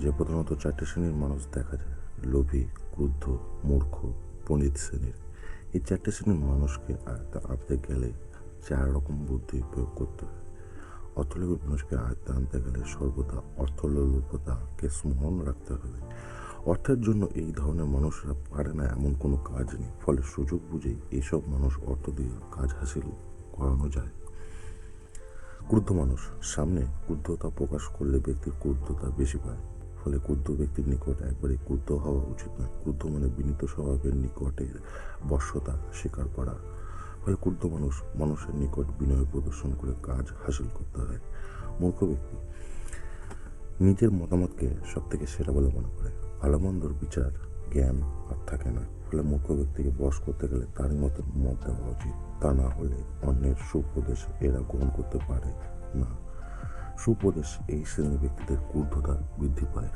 সমাজে প্রধানত 4টে শ্রেণীর মানুষ দেখা যায়: লোভী, ক্রুদ্ধ, মূর্খ, পণ্ডিত শ্রেণীর। এই 4টে শ্রেণীর মানুষকে আয়ত্তে আনতে গেলে 4 রকম বুদ্ধি প্রয়োগ করতে হয়। অর্থলোভী মানুষকে আয়ত্তে আনতে গেলে সর্বদা অর্থলোলুপতাকে স্মরণ রাখতে হবে। অর্থের জন্য এই ধরনের মানুষরা পারে না এমন কোনো কাজ নেই, ফলে সুযোগ বুঝেই এইসব মানুষ অর্থ দিয়ে কাজ হাসিল করানো যায়। ক্রুদ্ধ মানুষ, সামনে ক্রুদ্ধতা প্রকাশ করলে ব্যক্তির ক্রুদ্ধতা বেশি পায়, ফলে ক্রুদ্ধ ব্যক্তির নিকট একবারে ক্রুদ্ধ হওয়া উচিত নয়। ক্রুদ্ধ মানে বিনীত স্বভাবের নিকটে বশ্যতা স্বীকার করা। ফলে ক্রুদ্ধ মানুষের নিকট বিনয় প্রদর্শন করে কাজ হাসিল করতে হয়। মূর্খ ব্যক্তি নিজের মতামতকে সব থেকে সেরা বলে মনে করে, ভালো মন্দর বিচার জ্ঞান আর থাকে না। ফলে মূর্খ ব্যক্তিকে বশ করতে গেলে তারই মতের মত দেওয়া উচিত, তা না হলে অন্যের সুপদেশ এরা গ্রহণ করতে পারে না। সুপদেশ এই শ্রেণীর ব্যক্তিদের ক্রুদ্ধতা বৃদ্ধি পায়।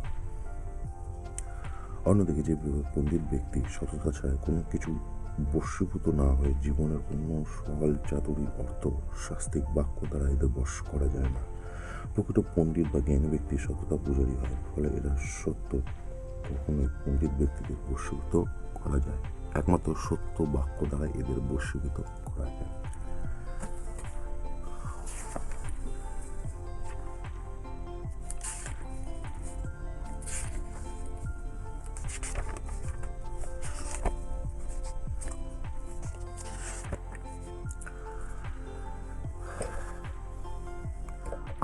অন্যদিকে যে পণ্ডিত ব্যক্তি সততা ছাড়া কোনো কিছু বশীভূত না হয়ে জীবনের কোনো সরল চাতুরী অর্থ শাস্ত্রিক বাক্য দ্বারা এদের বশ করা যায় না। প্রকৃত পণ্ডিত বা জ্ঞানী ব্যক্তি সততা পূজারী হয়, ফলে এরা সত্য কখনোই পণ্ডিত ব্যক্তিদের বশীভূত করা যায়। একমাত্র সত্য বাক্য দ্বারা এদের বশীভূত করা যায়।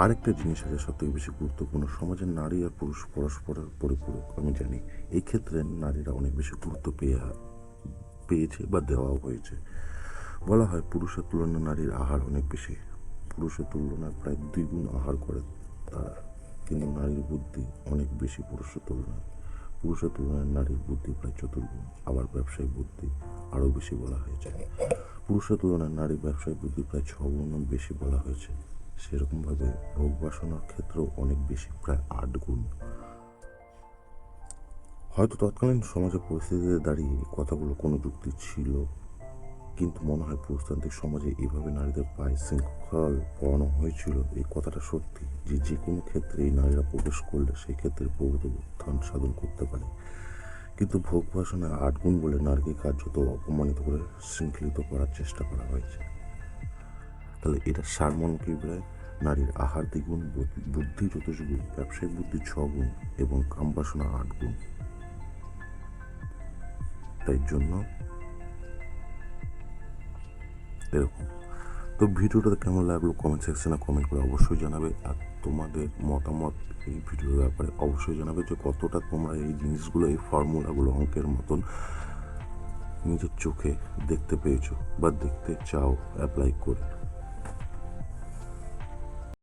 আরেকটা জিনিস আছে সব থেকে বেশি গুরুত্বপূর্ণ, সমাজের নারী আর পুরুষ পরস্পরের পরিপূরক। আমি জানি এই ক্ষেত্রে নারীরা অনেক বেশি গুরুত্ব পেয়েছে বা দেওয়াও হয়েছে। বলা হয় পুরুষের তুলনায় নারীর আহার অনেক বেশি, পুরুষের তুলনায় প্রায় 2 গুণ আহার করে তারা, কিন্তু নারীর বুদ্ধি অনেক বেশি পুরুষের তুলনায় নারীর বুদ্ধি প্রায় 4 গুণ। আবার ব্যবসায়িক বুদ্ধি আরও বেশি বলা হয়েছে। পুরুষের তুলনায় নারীর ব্যবসায়িক বুদ্ধি প্রায় 6 গুণ বেশি বলা হয়েছে। সেরকমভাবে ভোগ বাসনার ক্ষেত্রেও অনেক বেশি, প্রায় 8 গুণ। হয়তো তৎকালীন সমাজের পরিস্থিতিতে দাঁড়িয়ে এই কথাগুলো কোনো যুক্তি ছিল, কিন্তু মনে হয় পুরুষতান্ত্রিক সমাজে এইভাবে নারীদের পায়ে শৃঙ্খল পড়ানো হয়েছিল। এই কথাটা সত্যি যে কোনো ক্ষেত্রে এই নারীরা প্রবেশ করলে সেই ক্ষেত্রে প্রভূত উত্থান সাধন করতে পারে, কিন্তু ভোগ বাসনায় 8 গুণ বলে নারীকে কার্যত অপমানিত করে শৃঙ্খলিত করার চেষ্টা করা হয়েছে। তাহলে এটা সারমর্ম কি বলে? নারীর আহার 2 গুণ, বুদ্ধি 24 গুণ, ব্যবসায়িক বুদ্ধি 6 গুণ এবং কামবাসনা 8 গুণ। তাই জন্য এরকম। তো ভিডিওটা কেমন লাগলো কমেন্ট সেকশনে কমেন্ট করে অবশ্যই জানাবে, আর তোমাদের মতামত এই ভিডিওর ব্যাপারে অবশ্যই জানাবে যে কতটা তোমরা এই জিনিসগুলো, এই ফর্মুলাগুলো অঙ্কের মতন নিজের চোখে দেখতে পেয়েছো বা দেখতে চাও অ্যাপ্লাই করে।